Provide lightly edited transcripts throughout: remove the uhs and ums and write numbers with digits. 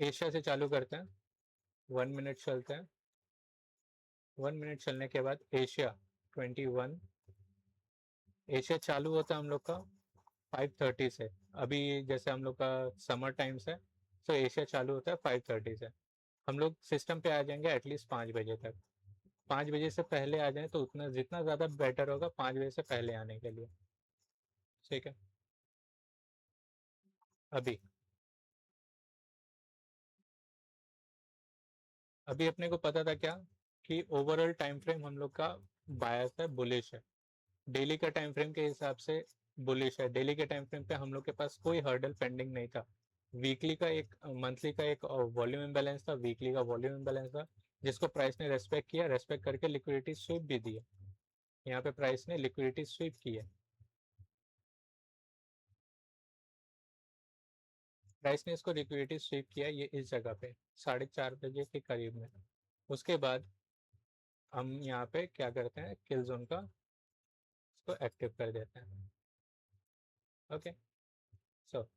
Asia से चालू करते हैं, 1 मिनट चलते हैं। 1 मिनट चलने के बाद एशिया 21, एशिया चालू होता है हम लोग का 5:30 से। अभी जैसे हम लोग का समर टाइम्स है, तो एशिया चालू होता है 5:30 से। हम लोग सिस्टम पे आ जाएंगे एटलीस्ट 5 बजे तक। 5 बजे से पहले आ जाएं तो उतना जितना ज़्यादा बेटर होगा 5 बजे से पहले आने के लिए। ठीक है। अभी अभी अपने को पता था क्या कि ओवरऑल टाइम फ्रेम हम लोग का बायस है, बुलिश है। डेली का टाइम फ्रेम के हिसाब से बुलिश है। डेली के टाइम फ्रेम पे हम लोग के पास कोई हर्डल पेंडिंग नहीं था। वीकली का एक, मंथली का एक वॉल्यूम इम्बैलेंस था, वीकली का वॉल्यूम इम्बैलेंस था, जिसको प्राइस ने रेस्पेक्ट किया, रेस्पेक्ट करके लिक्विडिटी स्वीप भी दी है। यहाँ पे प्राइस ने लिक्विडिटी स्वीप की है। प्राइस ने इसको लिक्विडिटी स्वीप किया ये इस जगह पे 4:30 बजे के करीब में। उसके बाद हम यहाँ पे क्या करते हैं, किल जोन का इसको एक्टिव कर देते हैं। ओके, सो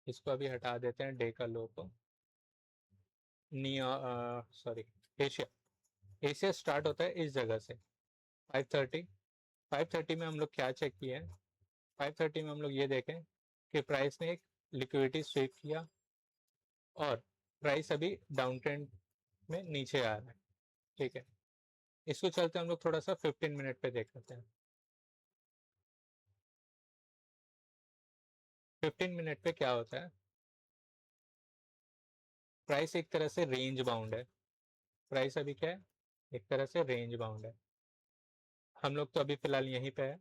इसको अभी हटा देते हैं डे का लो को। निया सॉरी, एशिया एशिया स्टार्ट होता है इस जगह से 5:30। 5:30 में हम लोग क्या चेक किए हैं, 5:30 में हम लोग ये देखें कि प्राइस ने एक लिक्विडिटी स्वीप किया और प्राइस अभी डाउन ट्रेंड में नीचे आ रहा है। ठीक है, इसको चलते हम लोग थोड़ा सा 15 मिनट पे देख लेते हैं। 15 मिनट पे क्या होता है, प्राइस एक तरह से रेंज बाउंड है। प्राइस अभी क्या है, एक तरह से रेंज बाउंड है। हम लोग तो अभी फिलहाल यहीं पे है।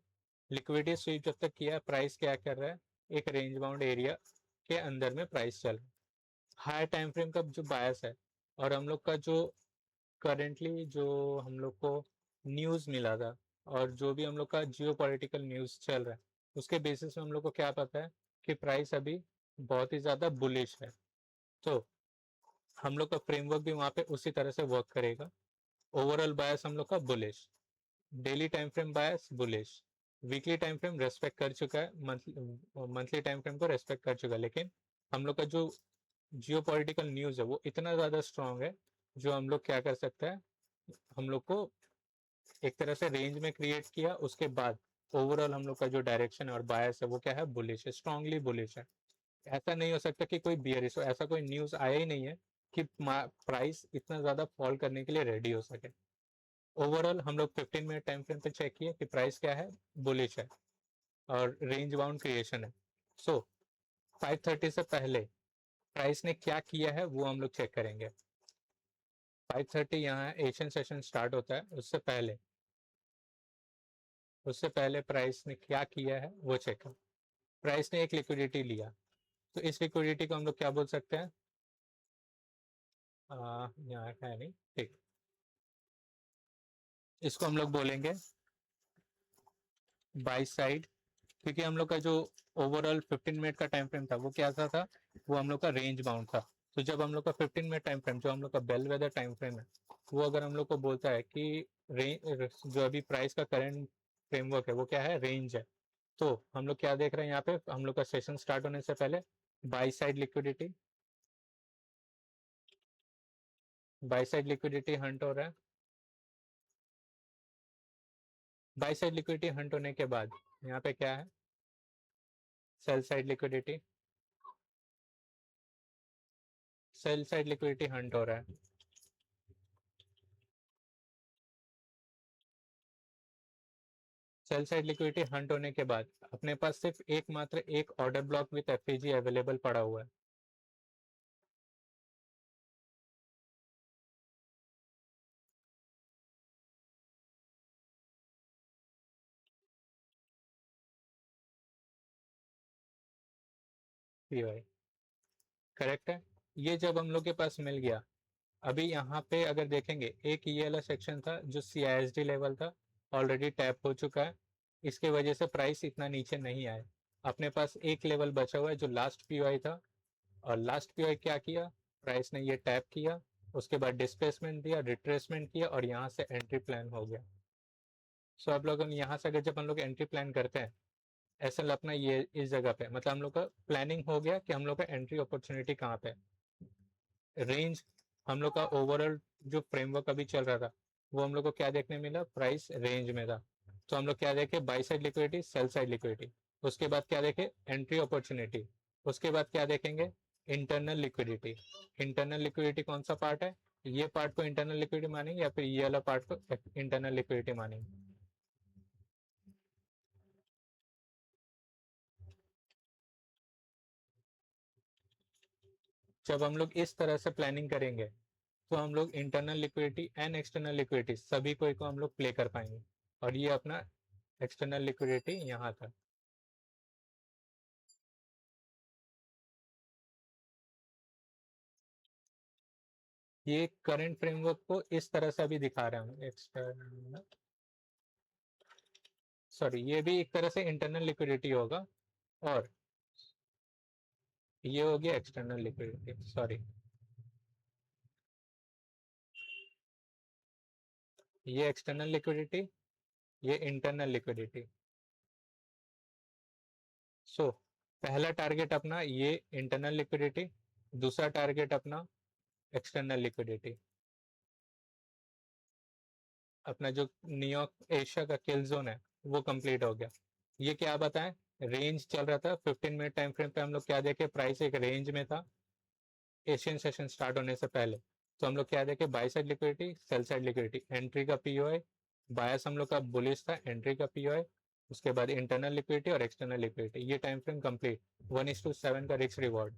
लिक्विडिटी स्वीप जब तक किया, प्राइस क्या कर रहा है, एक रेंज बाउंड एरिया के अंदर में प्राइस चल रहा है। हाई टाइम फ्रेम का जो बायस है और हम लोग का जो करेंटली जो हम लोग को न्यूज़ मिला था और जो भी हम लोग का जियो पॉलिटिकल न्यूज़ चल रहा है, उसके बेसिस में हम लोग को क्या पता है कि प्राइस अभी बहुत ही ज़्यादा बुलिश है। तो हम लोग का फ्रेमवर्क भी वहाँ पे उसी तरह से वर्क करेगा। ओवरऑल बायस हम लोग का bullish, daily time frame bias bullish, weekly time frame respect कर चुका है, मंथली टाइम फ्रेम को रेस्पेक्ट कर चुका है। लेकिन हम लोग का जो जियो पॉलिटिकल न्यूज़ है वो इतना ज़्यादा स्ट्रांग है, जो हम लोग क्या कर सकते हैं, हम लोग को एक तरह से रेंज में क्रिएट किया। उसके बाद ओवरऑल हम लोग का जो डायरेक्शन है और बायस है वो क्या है, बुलिश है, स्ट्रांगली बुलिश है। ऐसा नहीं हो सकता कि कोई बियरिश हो, ऐसा कोई न्यूज़ आया ही नहीं है कि प्राइस इतना ज़्यादा फॉल करने के लिए रेडी हो सके। ओवरऑल हम लोग 15 मिनट टाइम फ्रेम पे चेक किए कि प्राइस क्या है, बुलिश है और रेंज बाउंड क्रिएशन है। सो 5:30 से पहले प्राइस ने क्या किया है वो हम लोग चेक करेंगे। 5:30 यहाँ एशियन सेशन स्टार्ट होता है, उससे पहले प्राइस ने क्या किया है वो चेक कर। प्राइस ने एक लिक्विडिटी लिया, तो इस लिक्विडिटी को हम लोग क्या बोल सकते हैं, यहाँ है नहीं, ठीक, इसको हम लोग बोलेंगे बाई साइड। क्योंकि हम लोग का जो ओवरऑल 15 मिनट का टाइम फ्रेम था वो क्या था, वो हम लोग का रेंज बाउंड था। तो जब हम लोग का 15 मिनट टाइम फ्रेम, जो हम लोग का बेल वेदर टाइम फ्रेम है, वो अगर हम लोग को बोलता है कि रेंज, जो अभी प्राइस का करंट फ्रेमवर्क है वो क्या है, रेंज है, तो हम लोग क्या देख रहे हैं यहाँ पे, हम लोग का सेशन स्टार्ट होने से पहले by side liquidity, by side liquidity Hunt हो रहा है। बाई साइड लिक्विडिटी हंट होने के बाद यहाँ पे क्या है, sell side liquidity, sell side liquidity Hunt हो रहा है। सेल साइड लिक्विडिटी हंट होने के बाद अपने पास सिर्फ एकमात्र एक ऑर्डर ब्लॉक विथ एफएजी अवेलेबल पड़ा हुआ है। पीवाई करेक्ट है। ये जब हम लोग के पास मिल गया, अभी यहाँ पे अगर देखेंगे एक ये वाला सेक्शन था जो CISD लेवल था, ऑलरेडी टैप हो चुका है। इसके वजह से प्राइस इतना नीचे नहीं आया। अपने पास एक लेवल बचा हुआ है जो लास्ट पीवाई था, और लास्ट पीवाई क्या किया, प्राइस ने ये टैप किया, उसके बाद डिस्प्लेसमेंट दिया, रिट्रेसमेंट किया और यहाँ से एंट्री प्लान हो गया। सो आप लोग यहाँ से अगर जब हम लोग एंट्री प्लान करते हैं एसएल अपना ये इस जगह पे, मतलब हम लोग का प्लानिंग हो गया कि हम लोग का एंट्री अपॉर्चुनिटी कहाँ पे है। रेंज हम लोग का ओवरऑल जो फ्रेमवर्क अभी चल रहा था वो हम लोग को क्या देखने मिला, प्राइस रेंज में था। तो हम लोग क्या देखे, by side liquidity, sell side liquidity. उसके बाद क्या देखे, एंट्री अपॉर्चुनिटी। उसके बाद क्या देखेंगे, इंटरनल लिक्विडिटी। इंटरनल लिक्विडिटी कौन सा पार्ट है, ये पार्ट को इंटरनल लिक्विडिटी मानेंगे या फिर ये वाला पार्ट को इंटरनल लिक्विडिटी मानेंगे। जब हम लोग इस तरह से प्लानिंग करेंगे तो हम लोग internal liquidity and external liquidity सभी को हम लोग प्ले कर पाएंगे। और ये अपना एक्सटर्नल लिक्विडिटी यहाँ था। ये करंट फ्रेमवर्क को इस तरह से अभी दिखा रहा हूँ, एक्सटर्नल, सॉरी ये भी एक तरह से इंटरनल लिक्विडिटी होगा और ये हो गया एक्सटर्नल लिक्विडिटी, सॉरी ये एक्सटर्नल लिक्विडिटी, ये इंटरनल लिक्विडिटी। सो पहला टारगेट अपना ये इंटरनल लिक्विडिटी, दूसरा टारगेट अपना एक्सटर्नल लिक्विडिटी। अपना जो न्यूयॉर्क एशिया का किल जोन है वो कंप्लीट हो गया। ये क्या बताएं, रेंज चल रहा था 15 मिनट टाइम फ्रेम पे, हम लोग क्या देखे, प्राइस एक रेंज में था एशियन सेशन स्टार्ट होने से पहले। तो हम लोग क्या देखे, by side liquidity, sell side liquidity, entry का पीओआई, बायस हम लोग का बुलिश था, एंट्री का पीओआई, उसके बाद इंटरनल लिक्विडिटी और एक्सटर्नल लिक्विडिटी। ये टाइम फ्रेम कंप्लीट, 1:7 का रिस्क रिवॉर्ड।